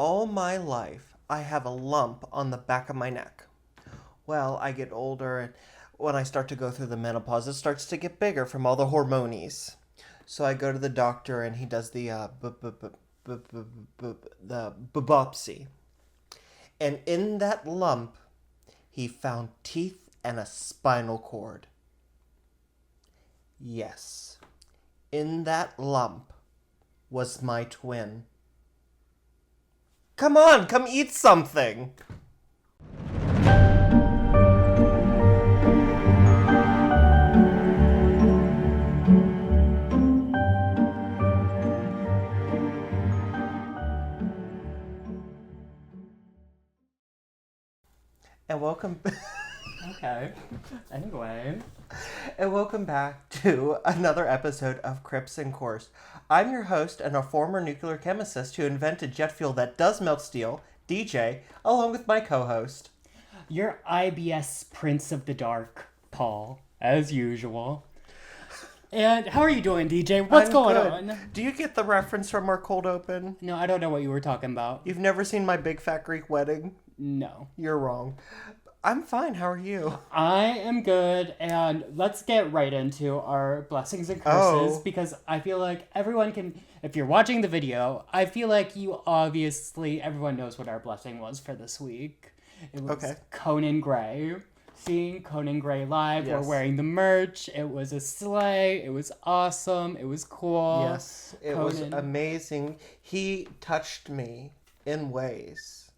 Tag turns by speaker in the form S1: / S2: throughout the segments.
S1: all my life, I have a lump on the back of my neck. Well, I get older, and when I start to go through the menopause, it starts to get bigger from all the hormonies. So I go to the doctor, and he does the biopsy. And in that lump, he found teeth and a spinal cord. Yes, in that lump was my twin. Come on, come eat something. And welcome.
S2: Okay. Anyway.
S1: And welcome back to another episode of Crypts and Corks. I'm your host and a former nuclear chemist who invented jet fuel that does melt steel, DJ, along with my co-host.
S2: Your IBS Prince of the Dark, Paul, as usual. And how are you doing, DJ? What's going on?
S1: Do you get the reference from our cold open?
S2: No, I don't know what you were talking about.
S1: You've never seen my Big Fat Greek Wedding?
S2: No.
S1: You're wrong. I'm fine. How are you?
S2: I am good, and let's get right into our blessings and curses, because I feel like everyone can, if you're watching the video, I feel like everyone knows what our blessing was for this week. It was Conan Gray. Seeing Conan Gray live,
S1: yes.
S2: We're wearing the merch, it was a sleigh, it was awesome, it was cool.
S1: Yes, it was amazing. He touched me in ways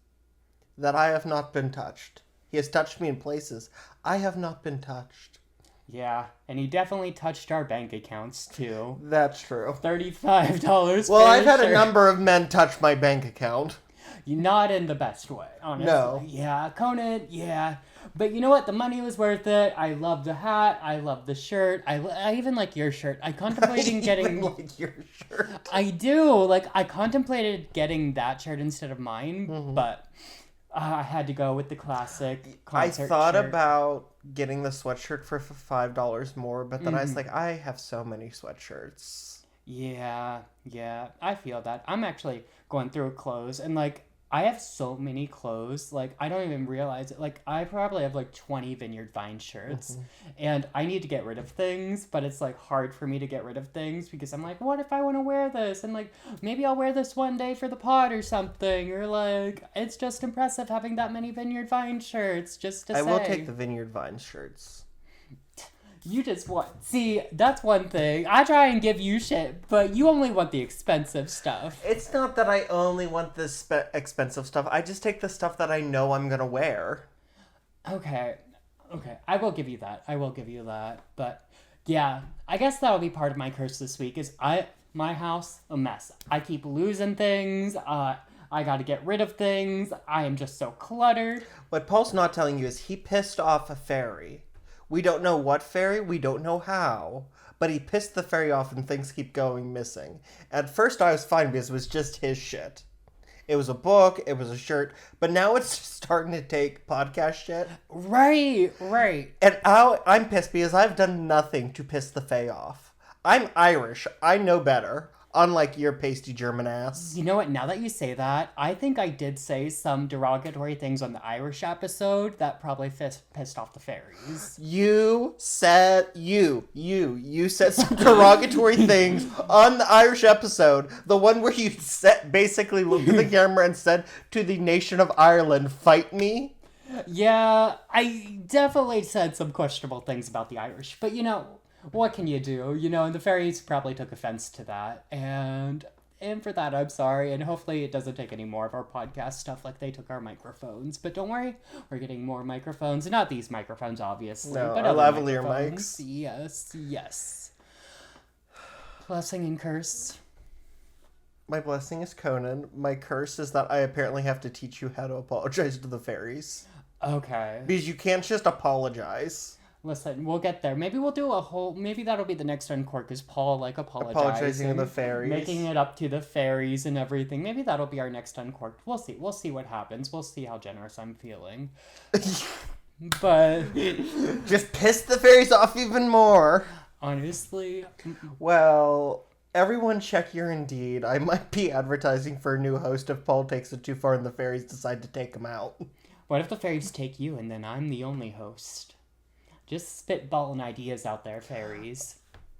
S1: that I have not been touched. He has touched me in places I have not been touched.
S2: Yeah, and he definitely touched our bank accounts, too.
S1: That's true.
S2: $35
S1: Well, I've had a number of men touch my bank account.
S2: Not in the best way, honestly.
S1: No.
S2: Yeah, Conan, yeah. But you know what? The money was worth it. I love the hat. I love the shirt. I even like your shirt. I contemplated getting...
S1: like your shirt.
S2: I do. Like, I contemplated getting that shirt instead of mine, but... I had to go with the classic concert
S1: I thought
S2: shirt.
S1: about getting the sweatshirt for $5 more, but then I was like, I have so many sweatshirts.
S2: Yeah, I feel that. I'm actually going through clothes, and, like, I have so many clothes, like, I don't even realize it. Like, I probably have, like, 20 Vineyard Vine shirts, and I need to get rid of things, but it's, like, hard for me to get rid of things, because I'm like, what if I want to wear this? And, like, maybe I'll wear this one day for the pod or something, or, like, it's just impressive having that many Vineyard Vine shirts, just to say.
S1: I will take the Vineyard Vine shirts.
S2: You just want... See, that's one thing. I try and give you shit, but you only want the expensive stuff.
S1: It's not that I only want this expensive stuff. I just take the stuff that I know I'm going to wear.
S2: Okay. I will give you that. But, yeah. I guess that'll be part of my curse this week is my house, a mess. I keep losing things. I got to get rid of things. I am just so cluttered.
S1: What Paul's not telling you is he pissed off a fairy. We don't know what fairy, we don't know how, but he pissed the fairy off and things keep going missing. At first I was fine because it was just his shit. It was a book, it was a shirt, but now it's starting to take podcast shit.
S2: Right.
S1: And I'm pissed because I've done nothing to piss the fae off. I'm Irish, I know better. Unlike your pasty German ass.
S2: You know what? Now that you say that, I think I did say some derogatory things on the Irish episode that probably pissed off the fairies.
S1: You said some derogatory things on the Irish episode. The one where you basically looked at the camera and said to the nation of Ireland, "Fight me."
S2: Yeah, I definitely said some questionable things about the Irish. But, you know... What can you do? You know, and the fairies probably took offense to that. And for that, I'm sorry. And hopefully it doesn't take any more of our podcast stuff like they took our microphones. But don't worry, we're getting more microphones. Not these microphones, obviously.
S1: No,
S2: but
S1: our lavalier mics.
S2: Yes. Blessing and curse.
S1: My blessing is Conan. My curse is that I apparently have to teach you how to apologize to the fairies.
S2: Okay.
S1: Because you can't just apologize.
S2: Listen, we'll get there. Maybe we'll do maybe that'll be the next Uncork is Paul, like,
S1: apologizing to the fairies.
S2: Making it up to the fairies and everything. Maybe that'll be our next Uncorked. We'll see. We'll see what happens. We'll see how generous I'm feeling. But...
S1: just piss the fairies off even more.
S2: Honestly...
S1: Well... Everyone check your Indeed. I might be advertising for a new host if Paul takes it too far and the fairies decide to take him out.
S2: What if the fairies take you and then I'm the only host? Just spitballing ideas out there, fairies.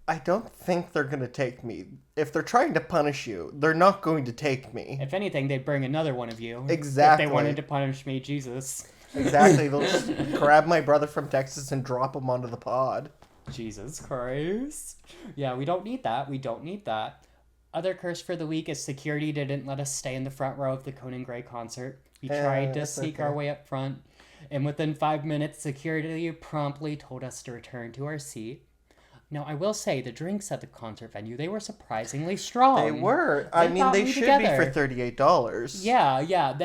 S1: I don't think they're going to take me. If they're trying to punish you, they're not going to take me.
S2: If anything, they'd bring another one of you.
S1: Exactly.
S2: If they wanted to punish me, Jesus.
S1: Exactly. They'll just grab my brother from Texas and drop him onto the pod.
S2: Jesus Christ. Yeah, we don't need that. We don't need that. Other curse for the week is security didn't let us stay in the front row of the Conan Gray concert. We tried to sneak our way up front, and within 5 minutes, security promptly told us to return to our seat. Now, I will say, the drinks at the concert venue, they were surprisingly strong.
S1: They were. I mean, they should be for $38.
S2: Yeah.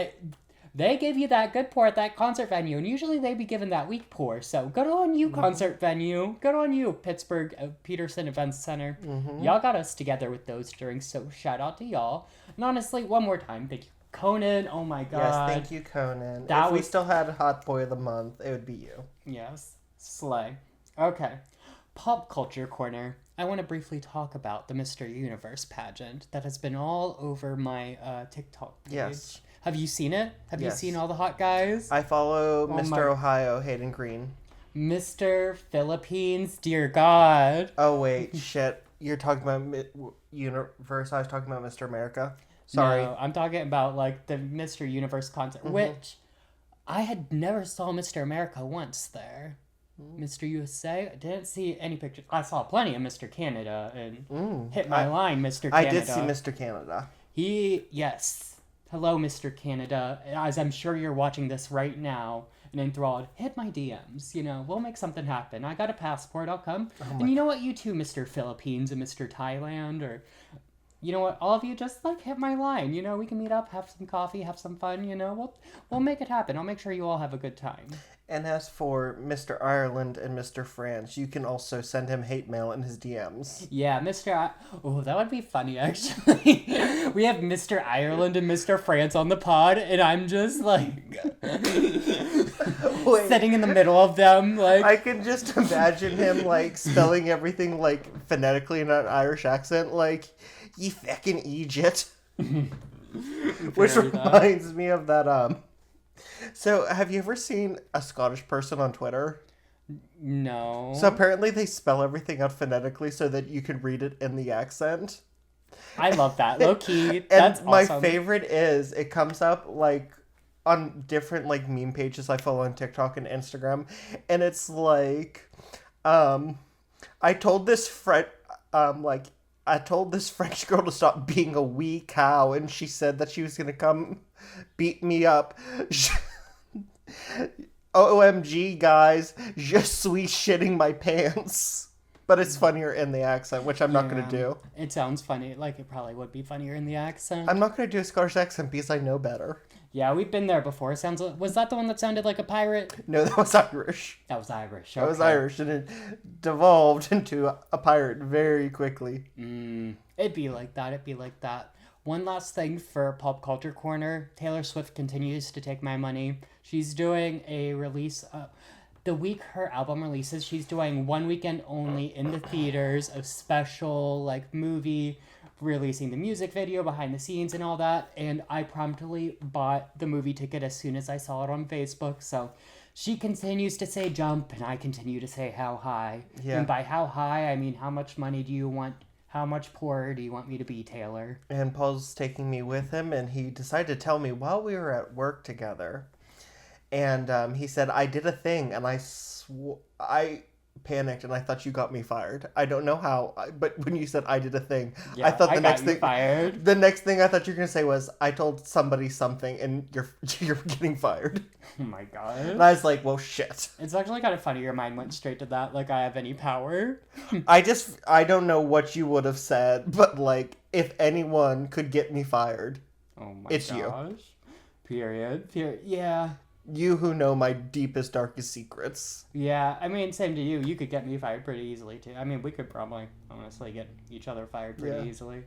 S2: They give you that good pour at that concert venue, and usually they be given that weak pour. So good on you, concert venue. Good on you, Pittsburgh Peterson Events Center. Y'all got us together with those drinks, so shout out to y'all. And honestly, one more time, thank you, Conan. Oh my God.
S1: Yes, thank you, Conan. If we still had Hot Boy of the Month, it would be you.
S2: Yes, slay. Okay, pop culture corner. I want to briefly talk about the Mr. Universe pageant that has been all over my TikTok page.
S1: Yes.
S2: Have you seen it? Have you seen all the hot guys?
S1: I follow Mr. Ohio, Hayden Green.
S2: Mr. Philippines, dear God.
S1: Oh, wait, shit. You're talking about Universe. I was talking about Mr. America. Sorry.
S2: No, I'm talking about, like, the Mr. Universe concert, which I had never saw Mr. America once there. Mr. USA, I didn't see any pictures. I saw plenty of Mr. Canada and hit my line, Mr. Canada.
S1: I did see Mr. Canada.
S2: Yes. Hello, Mr. Canada. As I'm sure you're watching this right now and enthralled, hit my DMs. You know, we'll make something happen. I got a passport. I'll come. And you know what? You too, Mr. Philippines and Mr. Thailand, or you know what? All of you just like hit my line. You know, we can meet up, have some coffee, have some fun. You know, we'll make it happen. I'll make sure you all have a good time.
S1: And as for Mr. Ireland and Mr. France, you can also send him hate mail in his DMs.
S2: Yeah, Oh, that would be funny, actually. We have Mr. Ireland and Mr. France on the pod, and I'm just, like, sitting in the middle of them, like...
S1: I can just imagine him, like, spelling everything, like, phonetically in an Irish accent, like, ye feckin' Egypt. Which reminds me of that, So, have you ever seen a Scottish person on Twitter?
S2: No.
S1: So, apparently they spell everything out phonetically so that you can read it in the accent.
S2: I love that. Low-key, that's
S1: and my
S2: awesome.
S1: favorite is, it comes up, like, on different, like, meme pages I follow on TikTok and Instagram, and it's like, I told this French girl to stop being a wee cow, and she said that she was gonna come beat me up. OMG, guys, je suis shitting my pants. But it's funnier in the accent, which I'm not gonna do.
S2: It sounds funny. Like, it probably would be funnier in the accent.
S1: I'm not gonna do a Scottish accent because I know better.
S2: Yeah, we've been there before. Was that the one that sounded like a pirate?
S1: No, that was Irish.
S2: That was Irish. Okay.
S1: That was Irish, and it devolved into a pirate very quickly.
S2: It'd be like that. One last thing for Pop Culture Corner. Taylor Swift continues to take my money. She's doing a release... the week her album releases, she's doing one weekend only in the theaters, a special, like, movie... releasing the music video, behind the scenes, and all that, and I promptly bought the movie ticket as soon as I saw it on Facebook, so she continues to say jump, and I continue to say how high. Yeah. And by how high, I mean how much money do you want, how much poorer do you want me to be, Taylor? And
S1: Paul's taking me with him, and he decided to tell me while we were at work together, and he said, I did a thing, and I panicked and I thought you got me fired. I don't know how, but when you said I did a thing,
S2: yeah,
S1: I thought
S2: the next thing fired.
S1: The next thing I thought you were gonna say was I told somebody something and you're getting fired.
S2: Oh my God.
S1: And I was like, well, shit.
S2: It's actually kind of funny your mind went straight to that, like I have any power.
S1: I don't know what you would have said, but like if anyone could get me fired, it's gosh. You.
S2: Period. Yeah.
S1: You who know my deepest, darkest secrets.
S2: Yeah, I mean, same to you. You could get me fired pretty easily, too. I mean, we could probably, honestly, get each other fired pretty easily.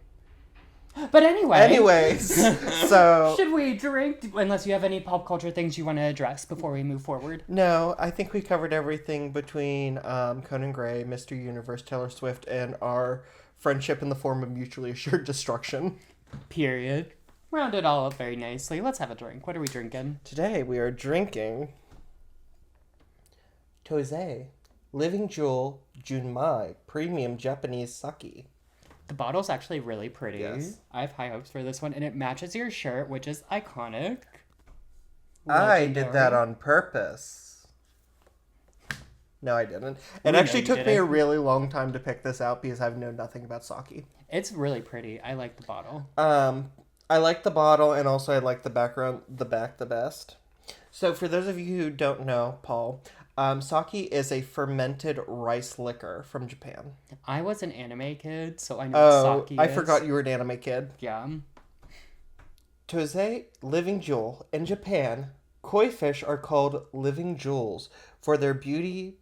S2: But anyway.
S1: Anyways, so...
S2: Should we drink? Unless you have any pop culture things you want to address before we move forward.
S1: No, I think we covered everything between Conan Gray, Mr. Universe, Taylor Swift, and our friendship in the form of mutually assured destruction.
S2: Period. Round it all up very nicely. Let's have a drink. What are we drinking?
S1: Today we are drinking Toze Living Jewel Junmai Premium Japanese Sake.
S2: The bottle's actually really pretty.
S1: Yes.
S2: I have high hopes for this one, and it matches your shirt, which is iconic.
S1: I did that
S2: Legendary.
S1: on purpose. No, I didn't. It
S2: know
S1: actually
S2: you
S1: took me
S2: didn't.
S1: a really long time to pick this out because I've known nothing about sake.
S2: It's really pretty. I like the bottle.
S1: I like the bottle, and also I like the back the best. So for those of you who don't know, Paul, sake is a fermented rice liquor from Japan.
S2: I was an anime kid, so I know
S1: Oh,
S2: what sake
S1: I
S2: is.
S1: forgot you were an anime kid.
S2: Yeah.
S1: Toze Living Jewel. In Japan, koi fish are called living jewels for their beauty,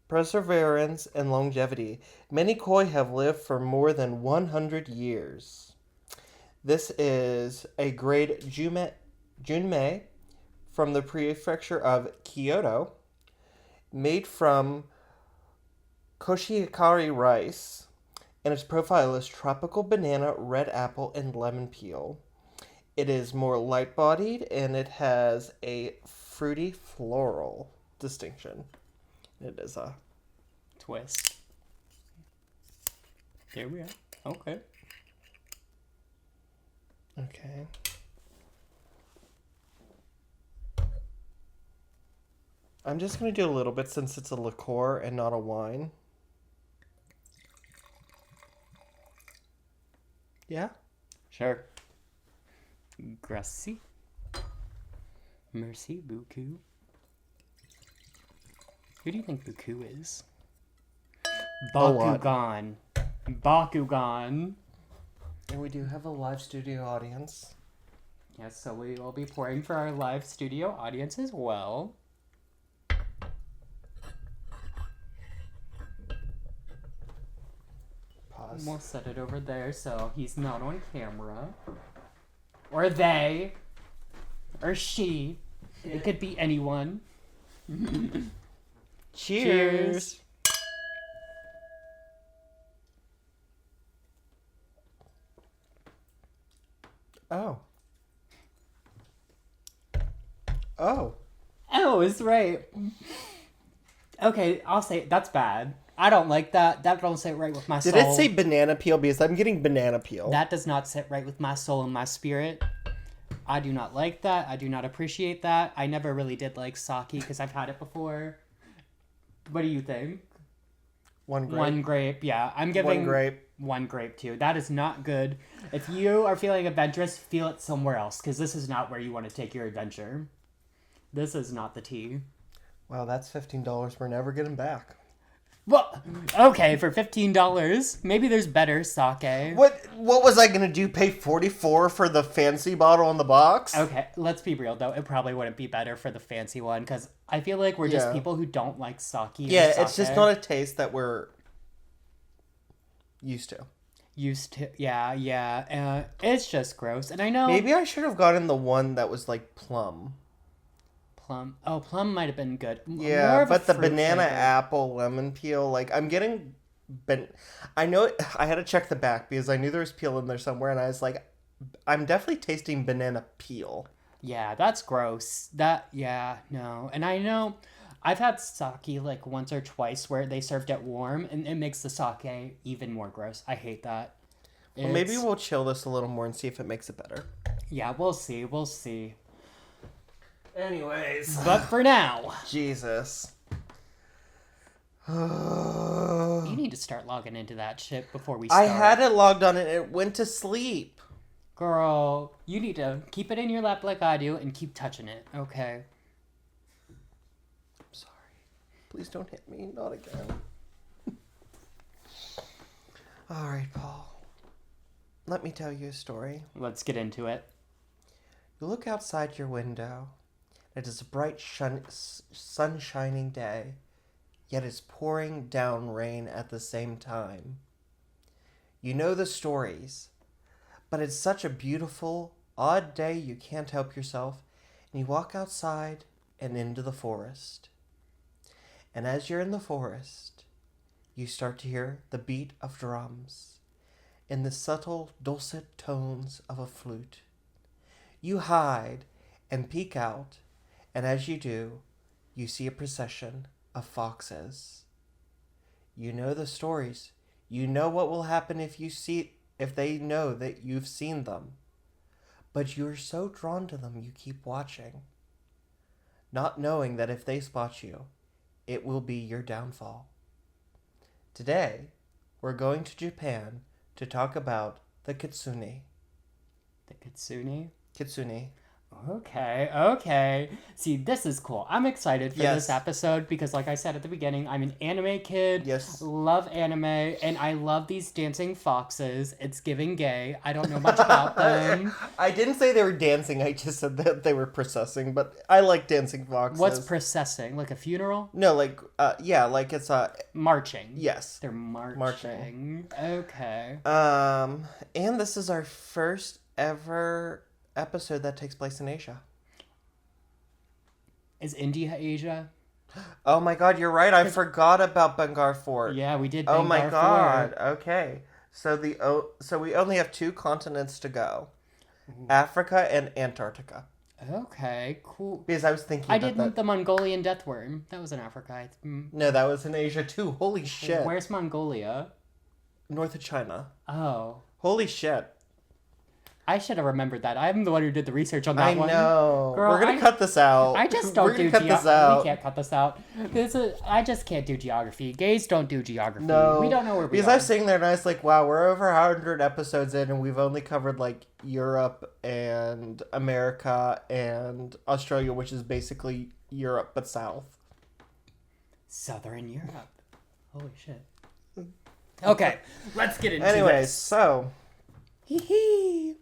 S1: perseverance, and longevity. Many koi have lived for more than 100 years. This is a grade Junmei from the prefecture of Kyoto, made from koshikari rice, and its profile is tropical banana, red apple, and lemon peel. It is more light-bodied, and it has a fruity floral distinction. It is a...
S2: Twist. There we are. Okay.
S1: Okay. I'm just going to do a little bit since it's a liqueur and not a wine. Yeah?
S2: Sure. Gracie. Merci beaucoup. Who do you think Buku is?
S1: A lot.
S2: Bakugan. Bakugan.
S1: And we do have a live studio audience.
S2: Yes, so we will be pouring for our live studio audience as well.
S1: Pause.
S2: We'll set it over there so he's not on camera. Or they. Or she. It could be anyone.
S1: Cheers. Oh. Oh.
S2: Oh, it's right. Okay, I'll say that's bad. I don't like that. That don't sit right with my
S1: Did
S2: soul.
S1: it say banana peel? Because I'm getting banana peel.
S2: That does not sit right with my soul and my spirit. I do not like that. I do not appreciate that. I never really did like sake because I've had it before. What do you think?
S1: One grape.
S2: One grape, yeah. I'm giving
S1: One grape.
S2: one grape too. That is not good. If you are feeling adventurous, feel it somewhere else because this is not where you want to take your adventure. This is not the tea.
S1: Wow, that's $15 we're never getting back.
S2: Well, okay, for $15, maybe there's better sake.
S1: What was I gonna do? Pay $44 for the fancy bottle in the box?
S2: Okay, let's be real though. It probably wouldn't be better for the fancy one because I feel like we're just
S1: Yeah.
S2: people who don't like sake.
S1: Yeah, it's just not a taste that we're used to.
S2: used to. Yeah. It's just gross, and I know
S1: Maybe I should have gotten the one that was like plum.
S2: plum. Oh, plum might have been good.
S1: Yeah,
S2: More of a
S1: but the
S2: fruit
S1: banana
S2: flavor.
S1: apple lemon peel, like I'm getting I know I had to check the back because I knew there was peel in there somewhere, and I was like, I'm definitely tasting banana peel.
S2: Yeah, that's gross. No. And I know I've had sake like once or twice where they served it warm and it makes the sake even more gross. I hate that.
S1: Well, maybe
S2: It's-
S1: we'll chill this a little more and see if it makes it better.
S2: Yeah, we'll see.
S1: Anyways.
S2: But for now,
S1: Jesus.
S2: you need to start logging into that shit before we start.
S1: I had it logged on and it went to sleep.
S2: Girl, you need to keep it in your lap like I do and keep touching it, okay?
S1: I'm sorry. Please don't hit me. Not again. All right, Paul. Let me tell you a story.
S2: Let's get into it.
S1: You look outside your window. It is a bright, sun-shining day, yet it's pouring down rain at the same time. You know the stories, but it's such a beautiful, odd day you can't help yourself, and you walk outside and into the forest. And as you're in the forest, you start to hear the beat of drums, in the subtle, dulcet tones of a flute. You hide and peek out, and as you do, you see a procession of foxes. You know the stories. You know what will happen if they know that you've seen them. But you're so drawn to them, you keep watching, not knowing that if they spot you, it will be your downfall. Today, we're going to Japan to talk about the Kitsune.
S2: The Kitsune?
S1: Kitsune.
S2: Okay. See, this is cool. I'm excited for
S1: Yes.
S2: this episode because, like I said at the beginning, I'm an anime kid.
S1: Yes.
S2: Love anime, and I love these dancing foxes. It's giving gay. I don't know much about them.
S1: I didn't say they were dancing, I just said that they were processing, but I like dancing foxes.
S2: What's processing? Like a funeral?
S1: No, like, like it's
S2: Marching.
S1: yes.
S2: They're marching. Okay.
S1: And this is our first ever episode that takes place in Asia.
S2: Is India Asia?
S1: Oh my god, you're right. I forgot about Bengal Fort.
S2: Yeah, we did.
S1: Oh my
S2: Bangar
S1: god.
S2: Fort.
S1: Okay. So we only have 2 continents to go. Africa and Antarctica.
S2: Okay, cool.
S1: Because I was thinking
S2: I
S1: about
S2: did
S1: that.
S2: the Mongolian death worm. That was in Africa.
S1: No, that was in Asia too. Holy shit.
S2: Where's Mongolia?
S1: North of China.
S2: Oh.
S1: Holy shit.
S2: I should have remembered that. I'm the one who did the research on that one.
S1: I know.
S2: Girl,
S1: We're gonna cut this out.
S2: I just don't
S1: We're
S2: do
S1: gonna cut this out.
S2: We can't cut this out. I just can't do geography. Gays don't do geography.
S1: No.
S2: We don't know where we
S1: Because
S2: are.
S1: I was sitting there and I was like, wow, we're over 100 episodes in and we've only covered like Europe and America and Australia, which is basically Europe but south.
S2: Southern Europe. Holy shit. Okay, let's get into
S1: Anyways,
S2: this.
S1: so
S2: Hee.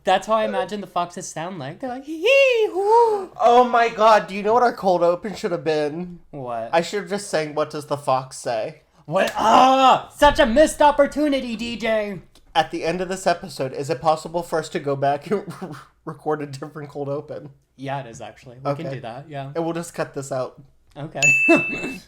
S2: That's how I imagine the foxes sound like. They're like, hee hoo.
S1: oh my god, do you know what our cold open should have been?
S2: What?
S1: I should have just sang What Does the Fox Say?
S2: What? Ah! Such a missed opportunity, DJ.
S1: At the end of this episode, is it possible for us to go back and record a different cold open?
S2: Yeah, it is actually. We can
S1: Okay.
S2: do that, yeah.
S1: And we'll just cut this out.
S2: Okay.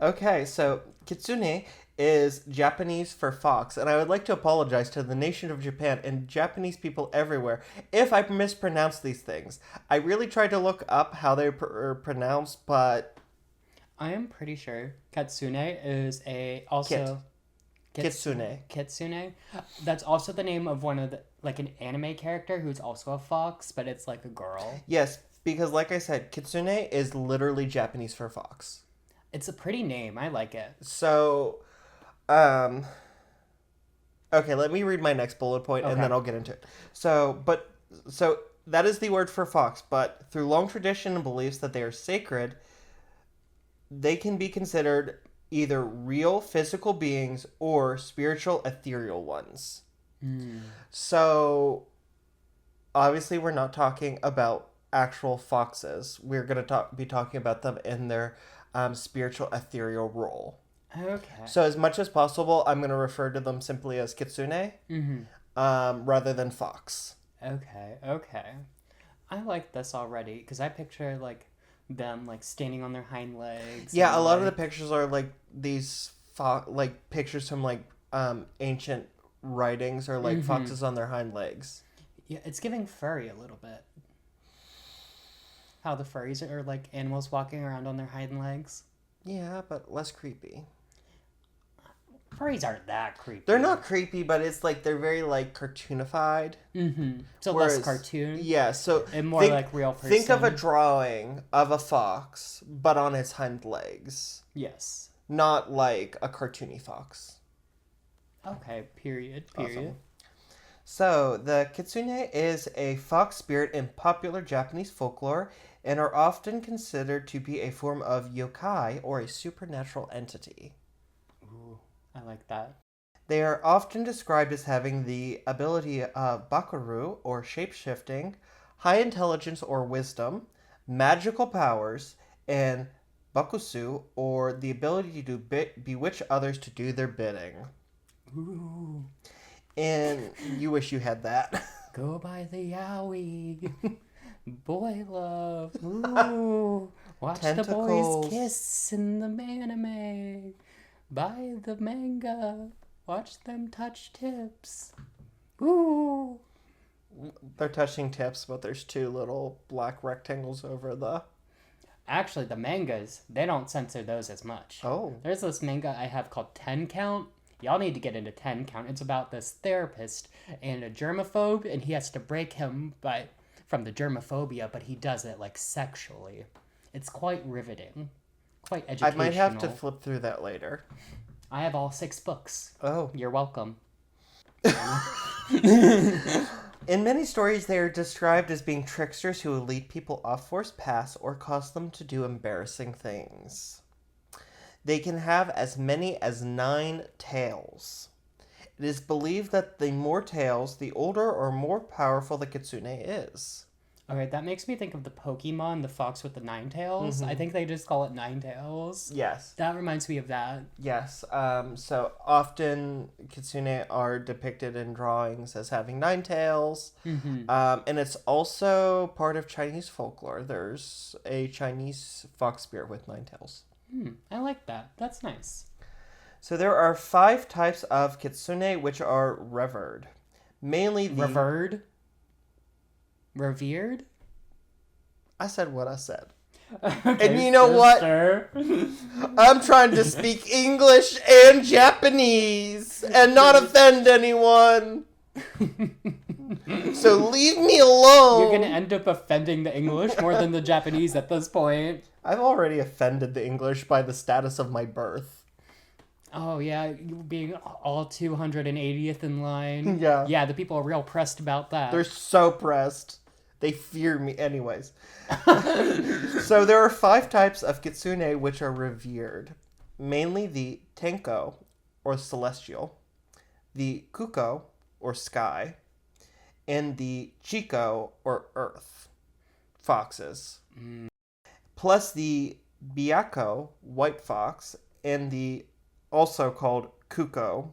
S1: Okay, so Kitsune is Japanese for fox, and I would like to apologize to the nation of Japan and Japanese people everywhere if I mispronounce these things. I really tried to look up how they are pronounced, but
S2: I am pretty sure Kitsune is
S1: Kitsune.
S2: Kitsune. That's also the name of one of the an anime character who's also a fox, but it's like a girl.
S1: Yes, because like I said, Kitsune is literally Japanese for fox.
S2: It's a pretty name. I like it.
S1: So, okay, let me read my next bullet point and
S2: Okay.
S1: then I'll get into it. So that is the word for fox, but through long tradition and beliefs that they are sacred, they can be considered either real physical beings or spiritual ethereal ones. So, obviously we're not talking about actual foxes. We're going to be talking about them in their spiritual ethereal role.
S2: Okay.
S1: So as much as possible, I'm going to refer to them simply as Kitsune, rather than fox.
S2: Okay. I like this already because I picture them standing on their hind legs.
S1: Yeah,
S2: and,
S1: a lot of the pictures are these pictures from ancient writings or foxes on their hind legs.
S2: Yeah, it's giving furry a little bit. How the furries are animals walking around on their hind legs.
S1: Yeah, but less creepy.
S2: Furries aren't that creepy.
S1: They're not creepy, but it's they're very cartoonified.
S2: So
S1: Whereas-
S2: less cartoon.
S1: Yeah, so
S2: And more real person.
S1: think of a drawing of a fox, but on its hind legs.
S2: Yes.
S1: Not like a cartoony fox.
S2: Okay, period.
S1: Awesome. So, the Kitsune is a fox spirit in popular Japanese folklore and are often considered to be a form of yokai or a supernatural entity.
S2: Ooh, I like that.
S1: They are often described as having the ability of bakuru or shapeshifting, high intelligence or wisdom, magical powers, and bakusu or the ability to bewitch others to do their bidding.
S2: Ooh.
S1: And you wish you had that.
S2: Go by the Yaoi. Boy love. Ooh. Watch the
S1: Tentacles.
S2: boys kiss in the anime. Buy the manga. Watch them touch tips. Ooh.
S1: They're touching tips, but there's two little black rectangles over the...
S2: Actually, the mangas, they don't censor those as much.
S1: Oh.
S2: There's this manga I have called 10 Count. Y'all need to get into 10 Count. It's about this therapist and a germaphobe, and he has to break him from the germophobia, but he does it, like, sexually. It's quite riveting. Quite educational.
S1: I might have to flip through that later.
S2: I have all 6 books.
S1: Oh.
S2: You're welcome.
S1: In many stories, they are described as being tricksters who will lead people off forced paths or cause them to do embarrassing things. They can have as many as 9 tails. It is believed that the more tails, the older or more powerful the Kitsune is.
S2: Alright, that makes me think of the Pokemon, the fox with the 9 tails. I think they just call it 9 tails.
S1: Yes.
S2: That reminds me of that.
S1: Yes. So often Kitsune are depicted in drawings as having 9 tails. And it's also part of Chinese folklore. There's a Chinese fox spirit with 9 tails.
S2: I like that. That's nice.
S1: So there are 5 types of Kitsune which are revered. Mainly the...
S2: Revered?
S1: I said what I said.
S2: Okay,
S1: and you know what? I'm trying to speak English and Japanese and not offend anyone. So leave me alone.
S2: You're gonna end up offending the English more than the Japanese at this point.
S1: I've already offended the English by the status of my birth.
S2: Oh, yeah, you being all 280th in line.
S1: Yeah.
S2: Yeah, the people are real pressed about that.
S1: They're so pressed. They fear me. Anyways. So there are 5 types of Kitsune which are revered. Mainly the Tenko, or celestial, the Kuko, or sky, and the Chiko, or earth, foxes. Plus the Byakko, white fox, and the also called Kuko,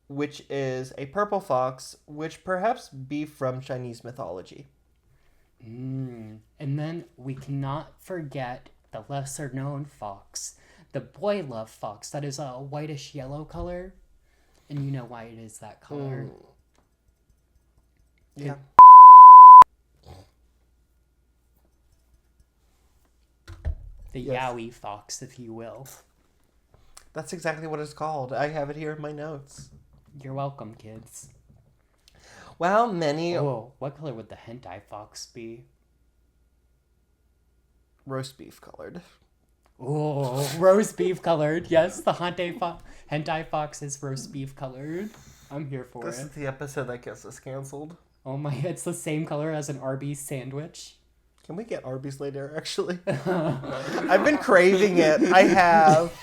S1: which is a purple fox, which perhaps be from Chinese mythology.
S2: And then we cannot forget the lesser known fox, the boy love fox. That is a whitish yellow color, and you know why it is that color.
S1: Yeah.
S2: The Yaoi fox, if you will.
S1: That's exactly what it's called. I have it here in my notes.
S2: You're welcome, kids.
S1: Well, many...
S2: Oh, what color would the hentai fox be?
S1: Roast beef colored.
S2: Oh, roast beef colored. Yes, the hentai fox is roast beef colored. I'm here for
S1: This
S2: it.
S1: is the episode that gets us canceled.
S2: Oh my, it's the same color as an Arby's sandwich.
S1: Can we get Arby's later, actually? I've been craving it. I have.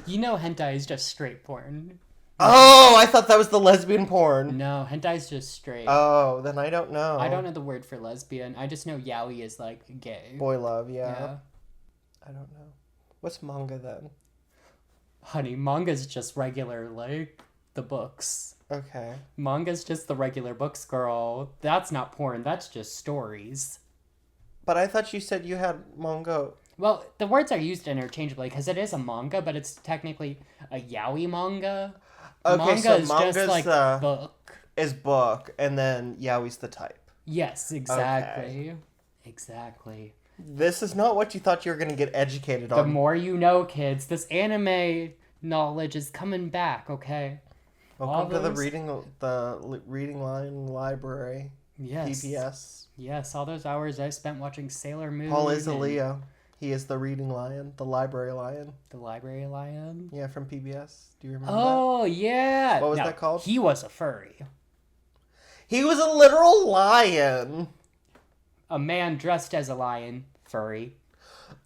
S2: You know hentai is just straight porn.
S1: Oh, I thought that was the lesbian porn.
S2: No, hentai is just straight.
S1: Oh, then I don't know.
S2: I don't know the word for lesbian. I just know yaoi is like gay.
S1: Boy love, yeah. I don't know. What's manga then?
S2: Honey, manga's just regular, like the books.
S1: Okay.
S2: Manga's just the regular books, girl. That's not porn. That's just stories.
S1: But I thought you said you had manga.
S2: Well, the words are used interchangeably because it is a manga, but it's technically a yaoi manga.
S1: Okay,
S2: manga
S1: so
S2: is
S1: manga's
S2: just like book.
S1: Is book, and then yaoi's the type.
S2: Yes, exactly.
S1: Okay.
S2: Exactly.
S1: This is not what you thought you were going to get educated on.
S2: The more you know, kids. This anime knowledge is coming back, okay?
S1: Welcome to the reading line library.
S2: Yes.
S1: PBS.
S2: Yes, all those hours I spent watching Sailor Moon.
S1: Paul is a Leo. He is the reading lion, the library lion.
S2: The library lion?
S1: Yeah, from PBS. Do you remember
S2: Oh, yeah.
S1: What was that called?
S2: He was a furry.
S1: He was a literal lion.
S2: A man dressed as a lion, furry.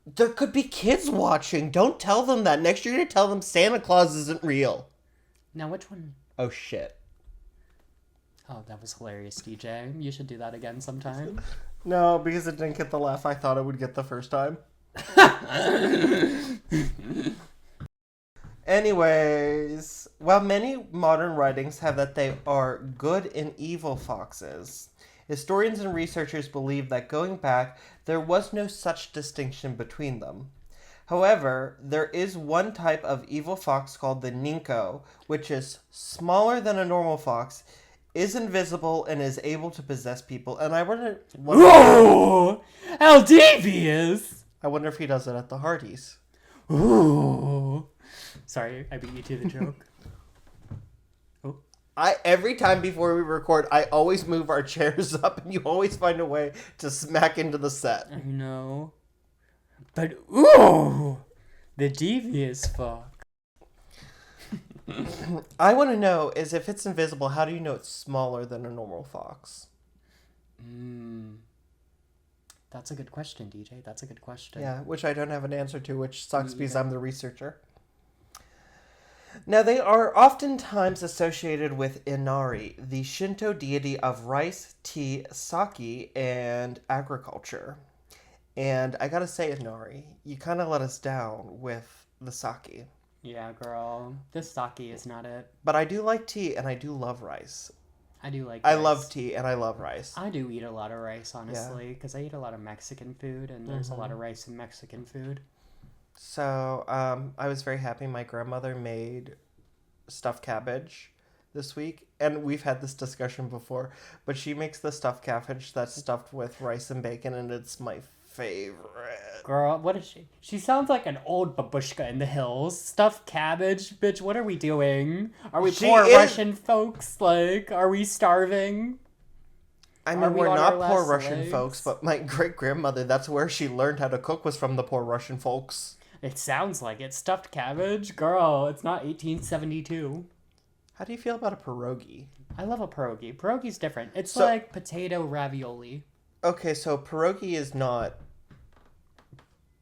S1: There could be kids watching. Don't tell them that. Next you're going to tell them Santa Claus isn't real.
S2: Now, which one?
S1: Oh, shit.
S2: Oh, that was hilarious, DJ. You should do that again sometime.
S1: No, because it didn't get the laugh I thought it would get the first time. Anyways, while many modern writings have that they are good and evil foxes, historians and researchers believe that going back, there was no such distinction between them. However, there is one type of evil fox called the Ninko, which is smaller than a normal fox, is invisible, and is able to possess people. And I wonder
S2: Ooh! How devious!
S1: I wonder if he does it at the Hardys.
S2: Ooh! Sorry, I beat you to the joke.
S1: Every time before we record, I always move our chairs up, and you always find a way to smack into the set.
S2: I know. But, ooh! The devious fuck.
S1: I want to know is if it's invisible, how do you know it's smaller than a normal fox?
S2: That's a good question, DJ. That's a good question.
S1: Yeah, which I don't have an answer to, which sucks because I'm the researcher. Now, they are oftentimes associated with Inari, the Shinto deity of rice, tea, sake, and agriculture. And I gotta say, Inari, you kind of let us down with the sake.
S2: Yeah, girl. This sake is not it.
S1: But I do like tea, and I do love rice.
S2: I do like
S1: I
S2: rice.
S1: love tea, and I love rice.
S2: I do eat a lot of rice, honestly, because I eat a lot of Mexican food, and there's a lot of rice in Mexican food.
S1: So, I was very happy my grandmother made stuffed cabbage this week. And we've had this discussion before, but she makes the stuffed cabbage that's stuffed with rice and bacon, and it's my favorite.
S2: Girl, what is she? She sounds like an old babushka in the hills. Stuffed cabbage? Bitch, what are we doing? Are we poor Russian folks? Like, are we starving?
S1: I mean, we're not poor Russian folks, but my great-grandmother, that's where she learned how to cook, was from the poor Russian folks.
S2: It sounds like it. Stuffed cabbage? Girl, it's not 1872.
S1: How do you feel about a pierogi?
S2: I love a pierogi. Pierogi's different. It's like potato ravioli.
S1: Okay, so pierogi is not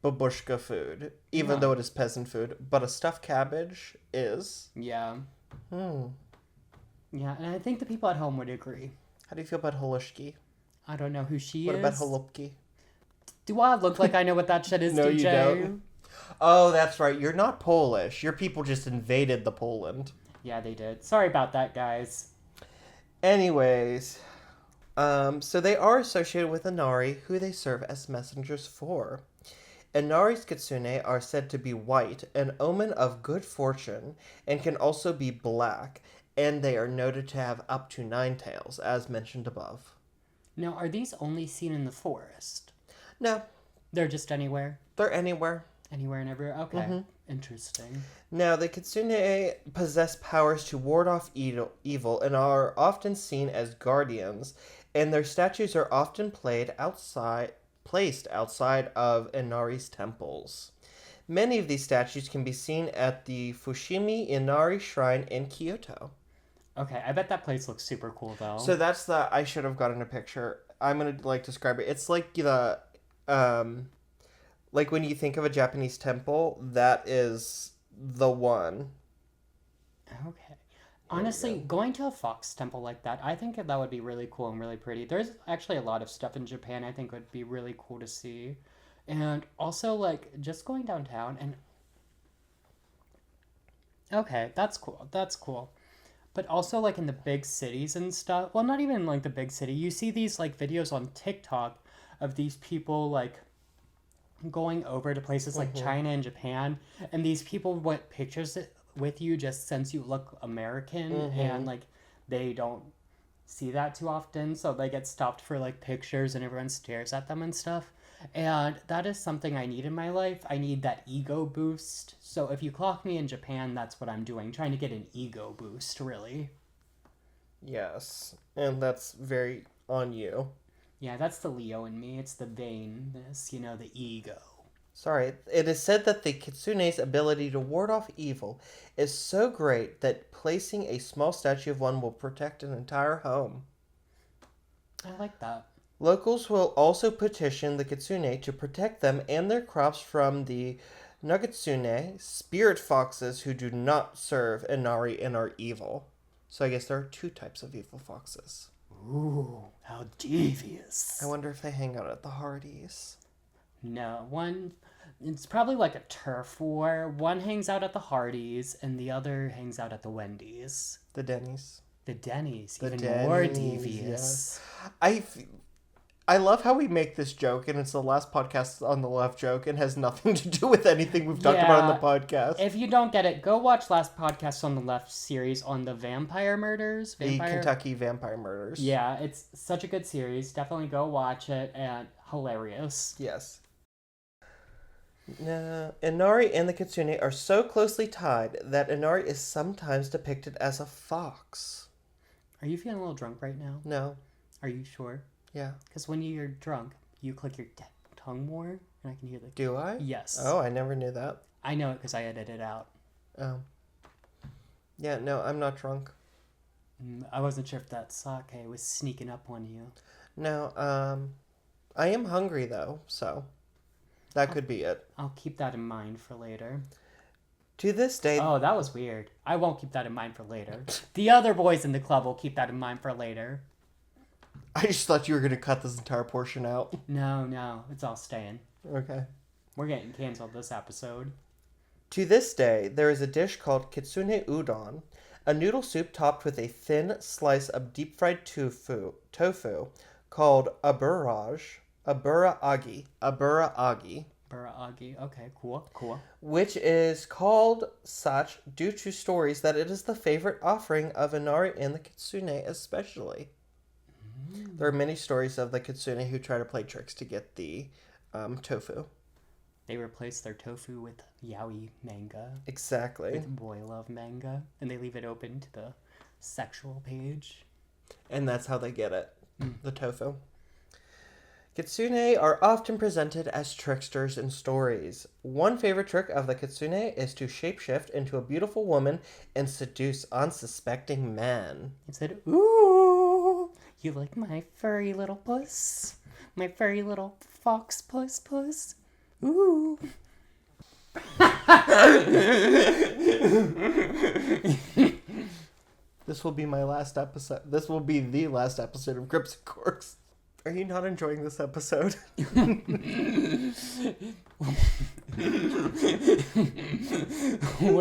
S1: babushka food, even though it is peasant food, but a stuffed cabbage is.
S2: Yeah. Yeah, and I think the people at home would agree.
S1: How do you feel about halushki?
S2: I don't know who she is.
S1: What about halupki?
S2: Do I look like I know what that shit is,
S1: No,
S2: DJ?
S1: you don't. Oh, that's right. You're not Polish. Your people just invaded the Poland.
S2: Yeah, they did. Sorry about that, guys.
S1: Anyways, so they are associated with Inari, who they serve as messengers for. Inari's Kitsune are said to be white, an omen of good fortune, and can also be black, and they are noted to have up to 9 tails, as mentioned above.
S2: Now, are these only seen in the forest?
S1: No.
S2: They're just anywhere?
S1: They're anywhere.
S2: Anywhere and everywhere? Okay. Interesting.
S1: Now, the Kitsune possess powers to ward off evil and are often seen as guardians, and their statues are often placed outside of Inari's temples. Many of these statues can be seen at the Fushimi Inari Shrine in Kyoto.
S2: Okay, I bet that place looks super cool, though.
S1: So that's I should have gotten a picture. I'm going to, describe it. It's like the, like when you think of a Japanese temple, that is the one.
S2: Okay. Honestly, going to a fox temple like that, I think that would be really cool and really pretty. There's actually a lot of stuff in Japan I think would be really cool to see. And also, just going downtown and... Okay, that's cool. That's cool. But also, in the big cities and stuff... Well, not even, the big city. You see these, videos on TikTok of these people, going over to places like China and Japan. And these people want pictures with you just since you look American. And, they don't see that too often. So they get stopped for, pictures and everyone stares at them and stuff. And that is something I need in my life. I need that ego boost. So if you clock me in Japan, that's what I'm doing. Trying to get an ego boost, really.
S1: Yes. And that's very on you.
S2: Yeah, that's the Leo in me. It's the vainness, the ego.
S1: Sorry. It is said that the Kitsune's ability to ward off evil is so great that placing a small statue of one will protect an entire home.
S2: I like that.
S1: Locals will also petition the Kitsune to protect them and their crops from the Nogitsune, spirit foxes who do not serve Inari and are evil. So I guess there are 2 types of evil foxes.
S2: Ooh, how devious.
S1: I wonder if they hang out at the Hardys.
S2: No, it's probably like a turf war. One hangs out at the Hardys and the other hangs out at the Wendy's.
S1: The Denny's.
S2: The Denny's,
S1: The
S2: even
S1: Denny's,
S2: more devious.
S1: Yes. I love how we make this joke, and it's the last podcast on the left joke, and has nothing to do with anything we've talked about on the podcast.
S2: If you don't get it, go watch last podcast on the left series on the vampire murders.
S1: The Kentucky Vampire Murders.
S2: Yeah, it's such a good series. Definitely go watch it, and hilarious.
S1: Yes. No, Inari and the Kitsune are so closely tied that Inari is sometimes depicted as a fox.
S2: Are you feeling a little drunk right now?
S1: No.
S2: Are you sure?
S1: Yeah.
S2: Because when you're drunk, you click your tongue more, and I can hear the...
S1: Do I?
S2: Yes.
S1: Oh, I never knew that.
S2: I know it because I edited it out.
S1: Oh. Yeah, no, I'm not drunk.
S2: I wasn't sure if that sake was sneaking up on you.
S1: No, I am hungry, though, so that could be it.
S2: I'll keep that in mind for later.
S1: To this day...
S2: Oh, that was weird. I won't keep that in mind for later. The other boys in the club will keep that in mind for later.
S1: I just thought you were going to cut this entire portion out.
S2: No, it's all staying.
S1: Okay.
S2: We're getting canceled this episode.
S1: To this day, there is a dish called Kitsune udon, a noodle soup topped with a thin slice of deep-fried tofu called aburaagi.
S2: Buraagi. Okay, cool.
S1: Which is called such due to stories that it is the favorite offering of Inari and the Kitsune especially. There are many stories of the Kitsune who try to play tricks to get the tofu.
S2: They replace their tofu with yaoi manga.
S1: Exactly.
S2: With boy love manga. And they leave it open to the sexual page.
S1: And that's how they get it. The tofu. Kitsune are often presented as tricksters in stories. One favorite trick of the Kitsune is to shapeshift into a beautiful woman and seduce unsuspecting men.
S2: It said, "Ooh, you like my furry little puss? My furry little fox puss? Ooh."
S1: This will be my last episode. This will be the last episode of Crypts and Corks. Are you not enjoying this episode?
S2: What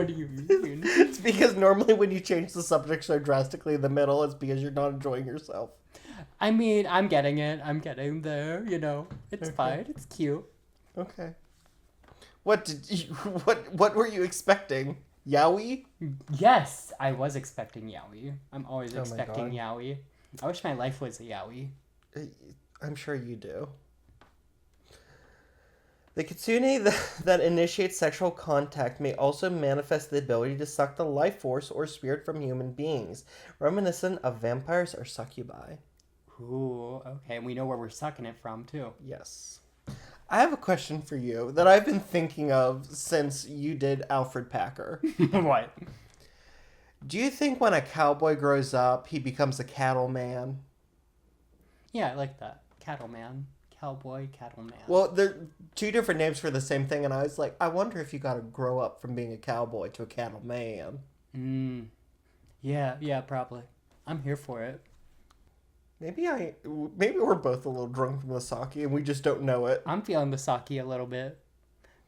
S2: do you mean?
S1: It's because normally when you change the subject so drastically in the middle, it's because you're not enjoying yourself.
S2: I mean, I'm getting it. I'm getting there, you know. It's fine. It's cute.
S1: Okay. What were you expecting? Yaoi?
S2: Yes, I was expecting yaoi. I'm always
S1: Oh my
S2: expecting
S1: God.
S2: yaoi. I wish my life was a yaoi.
S1: I'm sure you do. The kitsune that initiates sexual contact may also manifest the ability to suck the life force or spirit from human beings, reminiscent of vampires or succubi.
S2: Ooh, okay. And we know where we're sucking it from, too.
S1: Yes. I have a question for you that I've been thinking of since you did Alfred Packer.
S2: What?
S1: Do you think when a cowboy grows up, he becomes a cattleman?
S2: Yeah, I like that. Cattleman. Cowboy, cattleman.
S1: Well, they're two different names for the same thing, and I was like, I wonder if you got to grow up from being a cowboy to a cattleman.
S2: Yeah, probably. I'm here for it.
S1: Maybe we're both a little drunk from the sake, and we just don't know it.
S2: I'm feeling the sake a little bit.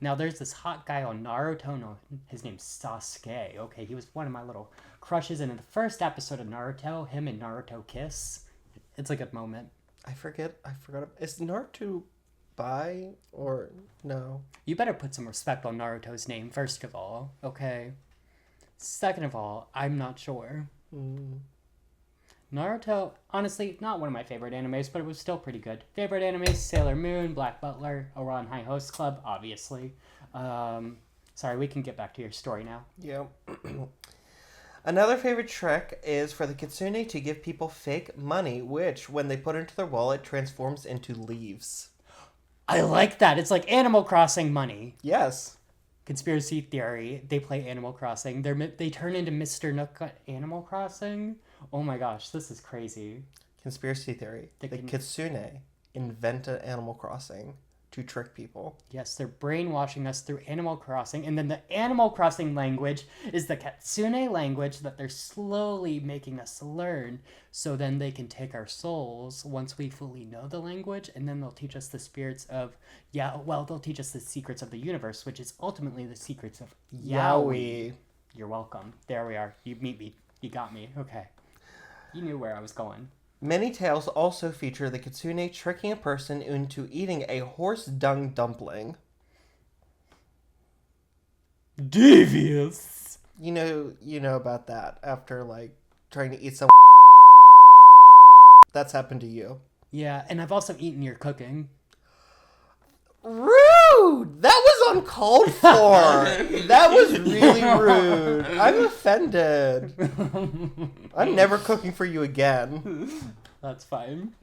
S2: Now, there's this hot guy on Naruto. No, his name's Sasuke. Okay, he was one of my little crushes, and in the first episode of Naruto, him and Naruto kiss. It's a good moment.
S1: I forgot. Is Naruto bi or no?
S2: You better put some respect on Naruto's name, first of all, okay? Second of all, I'm not sure. Naruto, honestly, not one of my favorite animes, but it was still pretty good. Favorite animes, Sailor Moon, Black Butler, Ouran High Host Club, obviously. Sorry, we can get back to your story now.
S1: Yeah. Another favorite trick is for the kitsune to give people fake money, which, when they put into their wallet, transforms into leaves.
S2: I like that. It's like Animal Crossing money.
S1: Yes.
S2: Conspiracy theory. They play Animal Crossing. They turn into Mr. Nook at Animal Crossing. Oh my gosh, this is crazy.
S1: Conspiracy theory. The kitsune invented Animal Crossing to trick people.
S2: Yes, they're brainwashing us through Animal Crossing, and then the Animal Crossing language is the Kitsune language that they're slowly making us learn, so then they can take our souls once we fully know the language, and then they'll teach us the spirits of, they'll teach us the secrets of the universe, which is ultimately the secrets of Yaoi. You're welcome. There we are. You meet me. You got me. Okay. You knew where I was going.
S1: Many tales also feature the Kitsune tricking a person into eating a horse dung dumpling.
S2: Devious.
S1: You know about that after, like, trying to eat some... That's happened to you.
S2: Yeah, and I've also eaten your cooking.
S1: Rude! That was uncalled for! That was really rude. I'm offended. I'm never cooking for you again.
S2: That's fine.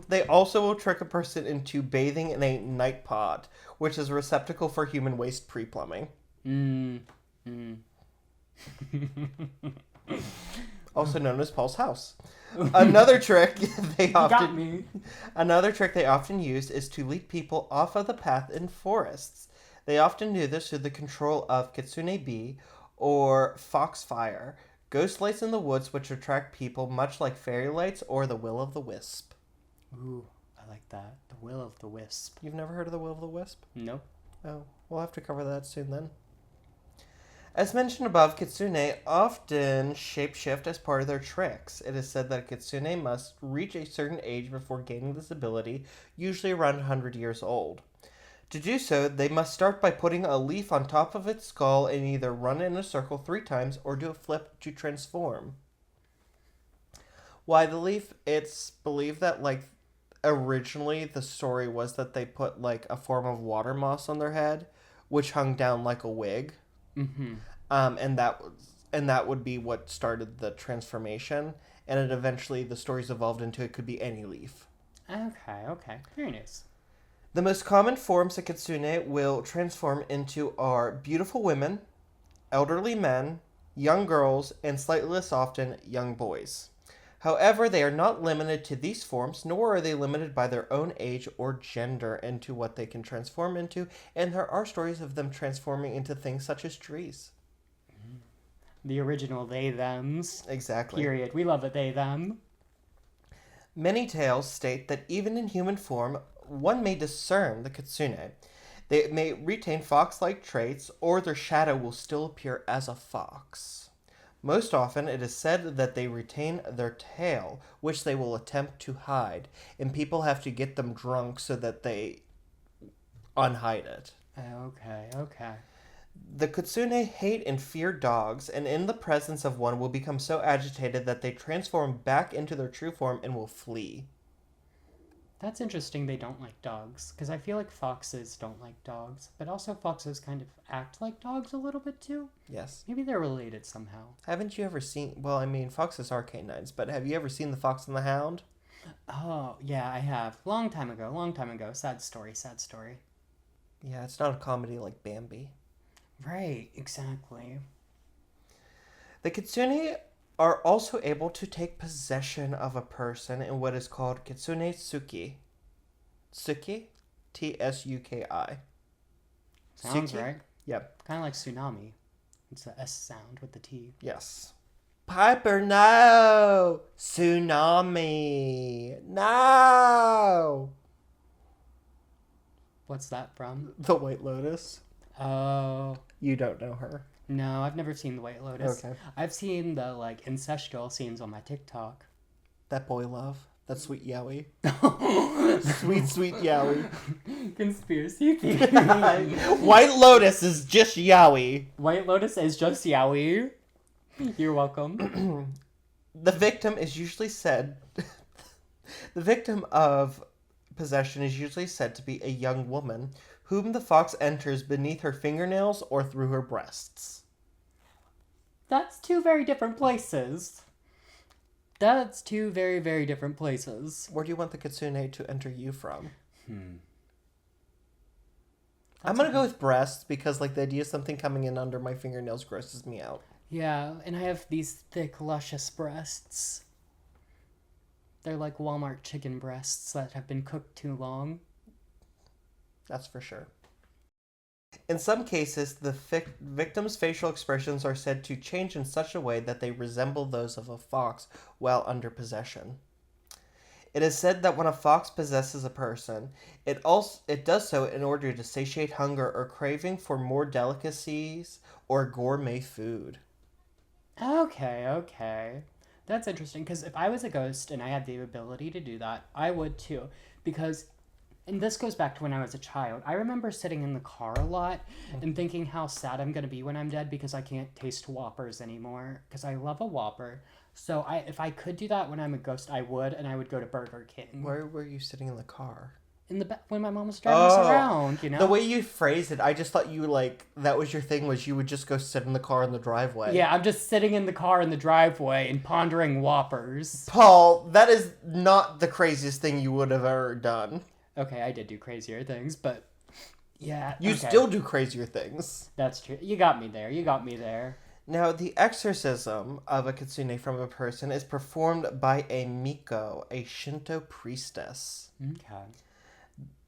S1: They also will trick a person into bathing in a night pot, which is a receptacle for human waste pre-plumbing. Also known as Paul's house. Another trick they often use is to lead people off of the path in forests. They often do this through the control of Kitsune bee or foxfire, ghost lights in the woods which attract people much like fairy lights or the will of the wisp.
S2: Ooh, I like that. The will of the wisp.
S1: You've never heard of the will of the wisp?
S2: Nope.
S1: Oh, we'll have to cover that soon then. As mentioned above, Kitsune often shapeshift as part of their tricks. It is said that a Kitsune must reach a certain age before gaining this ability, usually around 100 years old. To do so, they must start by putting a leaf on top of its skull and either run in a circle 3 times or do a flip to transform. Why the leaf? It's believed that, like, originally the story was that they put, like, a form of water moss on their head, which hung down like a wig.
S2: Mm-hmm.
S1: And that would be what started the transformation, and it eventually, the stories evolved into it could be any leaf.
S2: Okay. Very nice.
S1: The most common forms a Kitsune will transform into are beautiful women, elderly men, young girls, and slightly less often, young boys. However, they are not limited to these forms, nor are they limited by their own age or gender into what they can transform into, and there are stories of them transforming into things such as trees.
S2: The original they-thems.
S1: Exactly.
S2: Period. We love it, they-them.
S1: Many tales state that even in human form, one may discern the Kitsune. They may retain fox-like traits, or their shadow will still appear as a fox. Most often, it is said that they retain their tail, which they will attempt to hide, and people have to get them drunk so that they unhide it.
S2: Okay.
S1: The Kitsune hate and fear dogs, and in the presence of one will become so agitated that they transform back into their true form and will flee.
S2: That's interesting they don't like dogs, because I feel like foxes don't like dogs, but also foxes kind of act like dogs a little bit too.
S1: Yes.
S2: Maybe they're related somehow.
S1: Haven't you ever seen... Well, I mean, foxes are canines, but have you ever seen The Fox and the Hound?
S2: Oh, yeah, I have. Long time ago. Sad story.
S1: Yeah, it's not a comedy like Bambi.
S2: Right, exactly.
S1: The Kitsune are also able to take possession of a person in what is called Kitsune Tsuki. Tsuki? Tsuki.
S2: Sounds
S1: Tsuki?
S2: right.
S1: Yep.
S2: Kind of like tsunami. It's the S sound with the T.
S1: Yes. Piper, no! Tsunami! No!
S2: What's that from?
S1: The White Lotus.
S2: Oh.
S1: You don't know her.
S2: No, I've never seen The White Lotus.
S1: Okay.
S2: I've seen the, like, incestual scenes on my TikTok.
S1: That boy love. That sweet Yaoi. sweet Yaoi.
S2: Conspiracy theory.
S1: White Lotus is just Yaoi.
S2: White Lotus is just Yaoi. You're welcome.
S1: The victim is usually said... The victim of possession is usually said to be a young woman, whom the fox enters beneath her fingernails or through her breasts.
S2: That's 2 very different places. That's 2 very, very different places.
S1: Where do you want the Kitsune to enter you from?
S2: That's
S1: I'm gonna go with breasts because, like, the idea of something coming in under my fingernails grosses me out.
S2: Yeah, and I have these thick, luscious breasts. They're like Walmart chicken breasts that have been cooked too long.
S1: That's for sure. In some cases, the victim's facial expressions are said to change in such a way that they resemble those of a fox while under possession. It is said that when a fox possesses a person, it does so in order to satiate hunger or craving for more delicacies or gourmet food.
S2: Okay, okay. That's interesting because if I was a ghost and I had the ability to do that, I would too. Because, and this goes back to when I was a child, I remember sitting in the car a lot and thinking how sad I'm going to be when I'm dead because I can't taste Whoppers anymore because I love a Whopper. So if I could do that when I'm a ghost, I would, and I would go to Burger King.
S1: Where were you sitting in the car?
S2: In the back when my mom was driving us around, you know?
S1: The way you phrased it, I just thought you, like, that was your thing, was you would just go sit in the car in the driveway.
S2: Yeah, I'm just sitting in the car in the driveway and pondering Whoppers.
S1: Paul, that is not the craziest thing you would have ever done.
S2: Okay, I did do crazier things, but yeah.
S1: You
S2: okay.
S1: still do crazier things.
S2: That's true. You got me there. You got me there.
S1: Now, the exorcism of a kitsune from a person is performed by a miko, a Shinto priestess.
S2: Okay.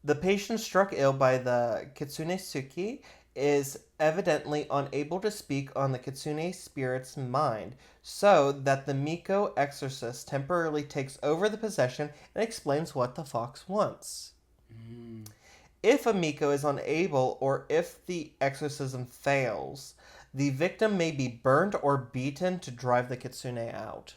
S1: The patient struck ill by the kitsune suki is evidently unable to speak on the kitsune spirit's mind, so that the miko exorcist temporarily takes over the possession and explains what the fox wants. If a miko is unable, or if the exorcism fails, the victim may be burned or beaten to drive the kitsune out.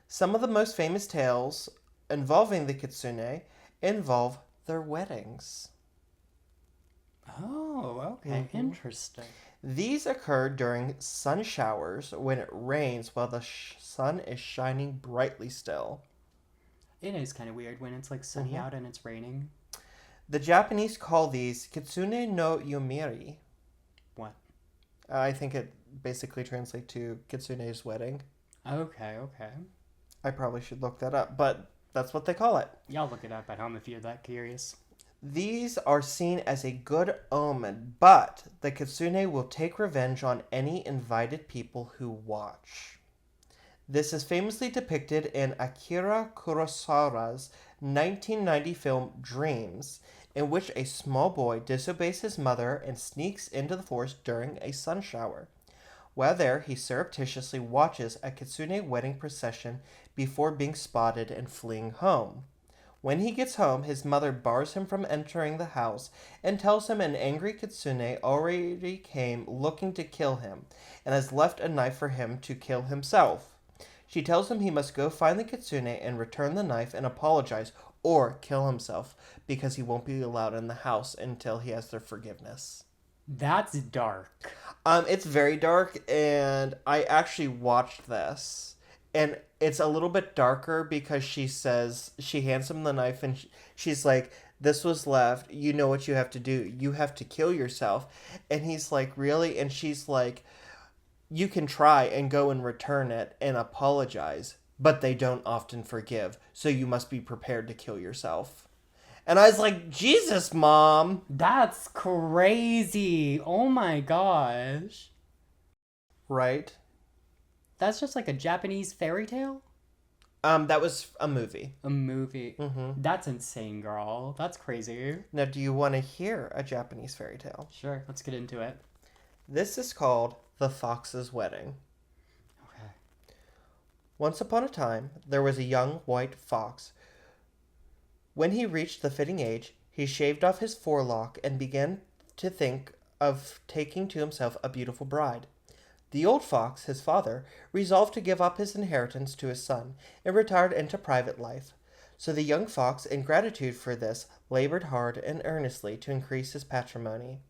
S1: Some of the most famous tales involving the kitsune involve their weddings.
S2: Oh, okay. Interesting.
S1: These occur during sun showers when it rains while the sun is shining brightly still.
S2: It is kind of weird when it's like sunny out and it's raining.
S1: The Japanese call these Kitsune no Yomiri.
S2: What?
S1: I think it basically translates to Kitsune's wedding.
S2: Okay, okay.
S1: I probably should look that up, but that's what they call it.
S2: Y'all look it up at home if you're that curious.
S1: These are seen as a good omen, but the kitsune will take revenge on any invited people who watch. This is famously depicted in Akira Kurosawa's 1990 film Dreams, in which a small boy disobeys his mother and sneaks into the forest during a sun shower. While there, he surreptitiously watches a kitsune wedding procession before being spotted and fleeing home. When he gets home, his mother bars him from entering the house and tells him an angry kitsune already came looking to kill him and has left a knife for him to kill himself. She tells him he must go find the kitsune and return the knife and apologize or kill himself because he won't be allowed in the house until he has their forgiveness.
S2: That's dark.
S1: It's very dark, and I actually watched this. And it's a little bit darker because she hands him the knife and she's like, this was left. You know what you have to do. You have to kill yourself. And he's like, really? And she's like, you can try and go and return it and apologize, but they don't often forgive. So you must be prepared to kill yourself. And I was like, Jesus, Mom.
S2: That's crazy. Oh my gosh.
S1: Right?
S2: That's just like a Japanese fairy tale?
S1: That was a movie.
S2: A movie. Mm-hmm. That's insane, girl. That's crazy.
S1: Now, do you want to hear a Japanese fairy tale?
S2: Sure, let's get into it.
S1: This is called The Fox's Wedding.
S2: Okay.
S1: Once upon a time, there was a young white fox. When he reached the fitting age, he shaved off his forelock and began to think of taking to himself a beautiful bride. The old fox, his father, resolved to give up his inheritance to his son and retired into private life. So the young fox, in gratitude for this, labored hard and earnestly to increase his patrimony.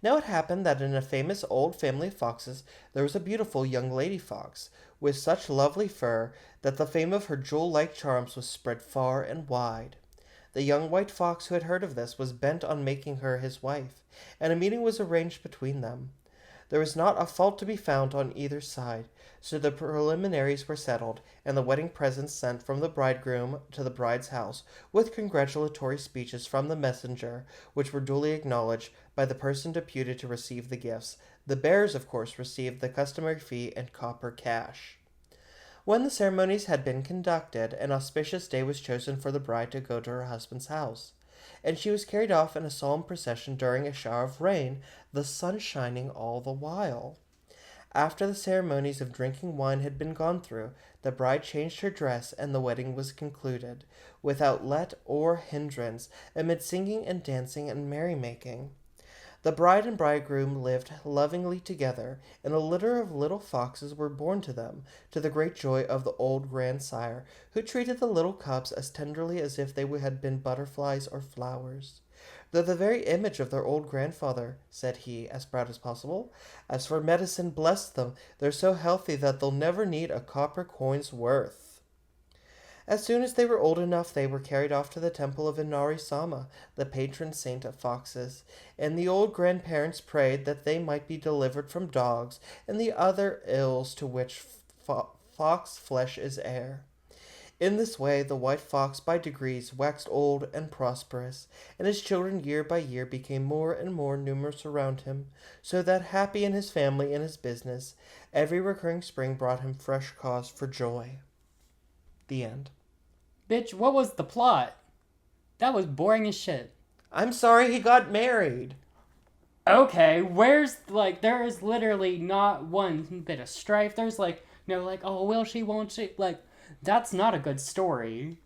S1: Now it happened that in a famous old family of foxes there was a beautiful young lady fox, with such lovely fur that the fame of her jewel-like charms was spread far and wide. The young white fox who had heard of this was bent on making her his wife, and a meeting was arranged between them. There was not a fault to be found on either side, so the preliminaries were settled, and the wedding presents sent from the bridegroom to the bride's house, with congratulatory speeches from the messenger, which were duly acknowledged by the person deputed to receive the gifts. The bearers, of course, received the customary fee and copper cash. When the ceremonies had been conducted, an auspicious day was chosen for the bride to go to her husband's house, and she was carried off in a solemn procession during a shower of rain, the sun shining all the while. After the ceremonies of drinking wine had been gone through, the bride changed her dress, and the wedding was concluded, without let or hindrance, amid singing and dancing and merrymaking. The bride and bridegroom lived lovingly together, and a litter of little foxes were born to them, to the great joy of the old grandsire, who treated the little cubs as tenderly as if they had been butterflies or flowers. "They're the very image of their old grandfather," said he, as proud as possible. "As for medicine, bless them, they're so healthy that they'll never need a copper coin's worth." As soon as they were old enough, they were carried off to the temple of Inari Sama, the patron saint of foxes, and the old grandparents prayed that they might be delivered from dogs and the other ills to which fox flesh is heir. In this way, the white fox by degrees waxed old and prosperous, and his children year by year became more and more numerous around him, so that, happy in his family and his business, every recurring spring brought him fresh cause for joy. The end.
S2: Bitch, what was the plot? That was boring as shit.
S1: I'm sorry he got married.
S2: Okay, there is literally not one bit of strife. There's oh, will she, won't she? That's not a good story.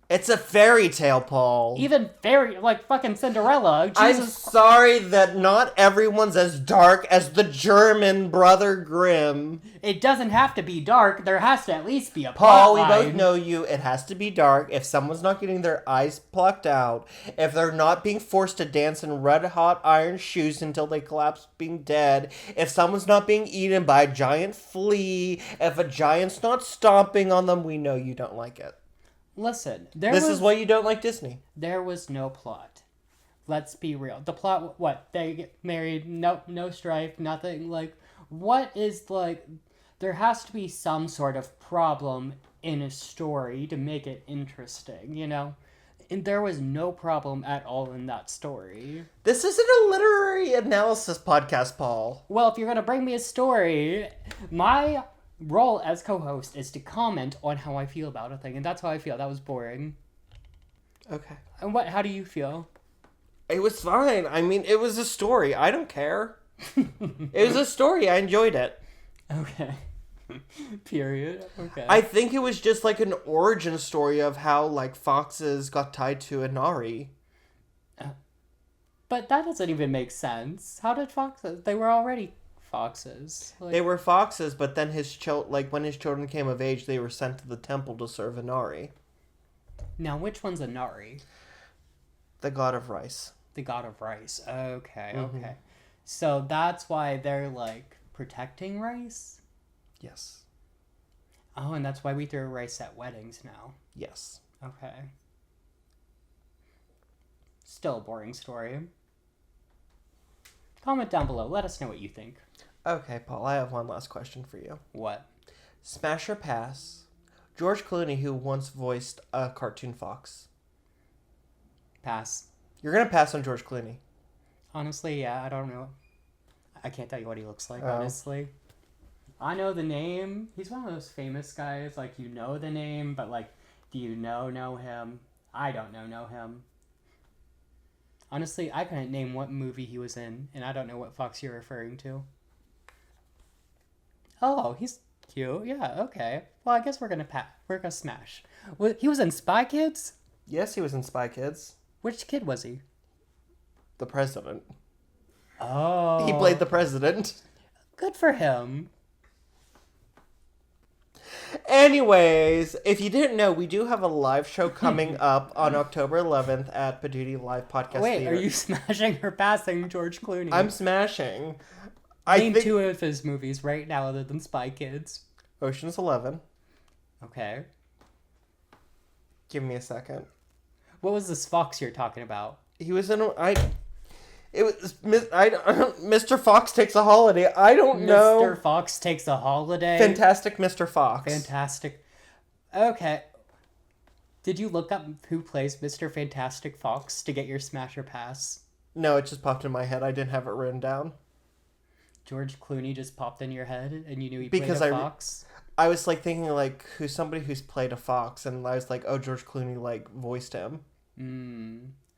S1: It's a fairy tale, Paul.
S2: Even fucking Cinderella. Jesus.
S1: I'm sorry that not everyone's as dark as the German Brother Grimm.
S2: It doesn't have to be dark. There has to at least be a
S1: Paul, we
S2: plotline.
S1: both know you. It has to be dark. If someone's not getting their eyes plucked out, if they're not being forced to dance in red-hot iron shoes until they collapse being dead, if someone's not being eaten by a giant flea, if a giant's not stomping on them, we know you don't like it.
S2: Listen,
S1: this is why you don't like Disney.
S2: There was no plot. Let's be real. The plot, what? They get married, no strife, nothing. What is, there has to be some sort of problem in a story to make it interesting, you know? And there was no problem at all in that story.
S1: This isn't a literary analysis podcast, Paul.
S2: Well, if you're going to bring me a story, my role as co-host is to comment on how I feel about a thing, and that's how I feel. That was boring.
S1: Okay.
S2: And how do you feel?
S1: It was fine. I mean, it was a story. I don't care. It was a story. I enjoyed it.
S2: Okay. Period. Okay.
S1: I think it was just an origin story of how foxes got tied to Inari.
S2: But that doesn't even make sense. How did foxes? They were already foxes.
S1: They were foxes, but then when his children came of age, they were sent to the temple to serve Inari.
S2: Now, which one's Inari?
S1: The god of rice.
S2: The god of rice. Okay,
S1: Mm-hmm.
S2: okay. So that's why they're protecting rice?
S1: Yes.
S2: Oh, and that's why we throw rice at weddings now.
S1: Yes.
S2: Okay. Still a boring story. Comment down below. Let us know what you think.
S1: Okay, Paul, I have one last question for you.
S2: What?
S1: Smash or pass? George Clooney, who once voiced a cartoon fox.
S2: Pass.
S1: You're going to pass on George Clooney.
S2: Honestly, yeah, I don't know. I can't tell you what he looks like,
S1: Oh.
S2: honestly. I know the name. He's one of those famous guys, you know the name, but, do you know him? I don't know him. Honestly, I couldn't name what movie he was in, and I don't know what fox you're referring to. Oh, he's cute. Yeah, okay. Well, I guess we're gonna smash. Well, he was in Spy Kids?
S1: Yes, he was in Spy Kids.
S2: Which kid was he?
S1: The president.
S2: Oh.
S1: He played the president.
S2: Good for him.
S1: Anyways, if you didn't know, we do have a live show coming up on October 11th at Paduti Live Podcast
S2: Wait,
S1: Theater.
S2: are you smashing or passing George Clooney?
S1: I'm smashing.
S2: Name two of his movies right now other than Spy Kids.
S1: Ocean's 11.
S2: Okay.
S1: Give me a second.
S2: What was this fox you're talking about?
S1: He was in Mr. Fox Takes a Holiday. I don't know.
S2: Mr. Fox Takes a Holiday.
S1: Fantastic Mr. Fox.
S2: Fantastic. Okay. Did you look up who plays Mr. Fantastic Fox to get your smash or pass?
S1: No, it just popped in my head. I didn't have it written down.
S2: George Clooney just popped in your head and you knew he
S1: Because
S2: played a fox?
S1: I was thinking who's somebody who's played a fox, and I was like, oh, George Clooney voiced him.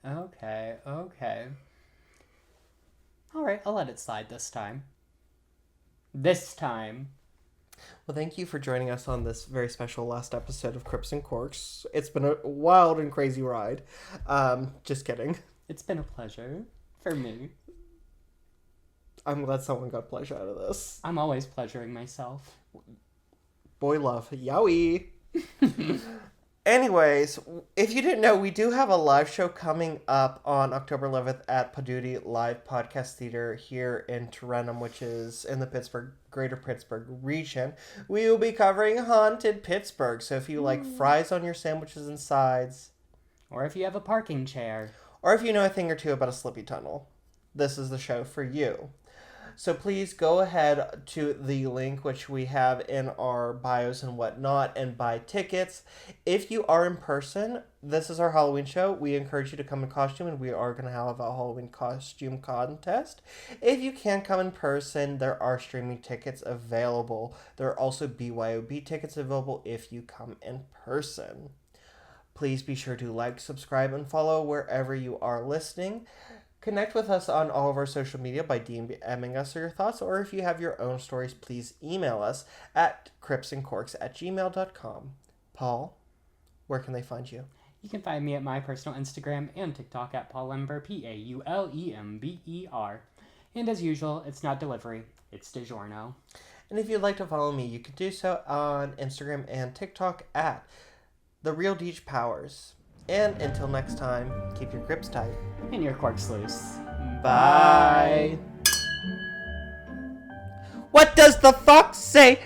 S2: Okay. Alright, I'll let it slide this time. This time.
S1: Well, thank you for joining us on this very special last episode of Crypts and Corks. It's been a wild and crazy ride. Just kidding.
S2: It's been a pleasure for me.
S1: I'm glad someone got pleasure out of this.
S2: I'm always pleasuring myself.
S1: Boy love. Yaoi. Anyways, if you didn't know, we do have a live show coming up on October 11th at Paduti Live Podcast Theater here in Tarentum, which is in the greater Pittsburgh region. We will be covering Haunted Pittsburgh. So if you like fries on your sandwiches and sides,
S2: Or if you have a parking chair.
S1: or if you know a thing or two about a slippy tunnel, this is the show for you. So please go ahead to the link which we have in our bios and whatnot and buy tickets. If you are in person, this is our Halloween show. We encourage you to come in costume, and we are going to have a Halloween costume contest. If you can't come in person, there are streaming tickets available. There are also BYOB tickets available if you come in person. Please be sure to like, subscribe, and follow wherever you are listening. Connect with us on all of our social media by DMing us your thoughts, or if you have your own stories, please email us at cryptsandcorks@gmail.com. Paul, where can they find you?
S2: You can find me at my personal Instagram and TikTok at Paulember, Paulember. And as usual, it's not delivery, it's DiGiorno.
S1: And if you'd like to follow me, you can do so on Instagram and TikTok at The Real Deej Powers. And until next time, keep your grips tight.
S2: And your corks loose.
S1: Bye. What does the fox say?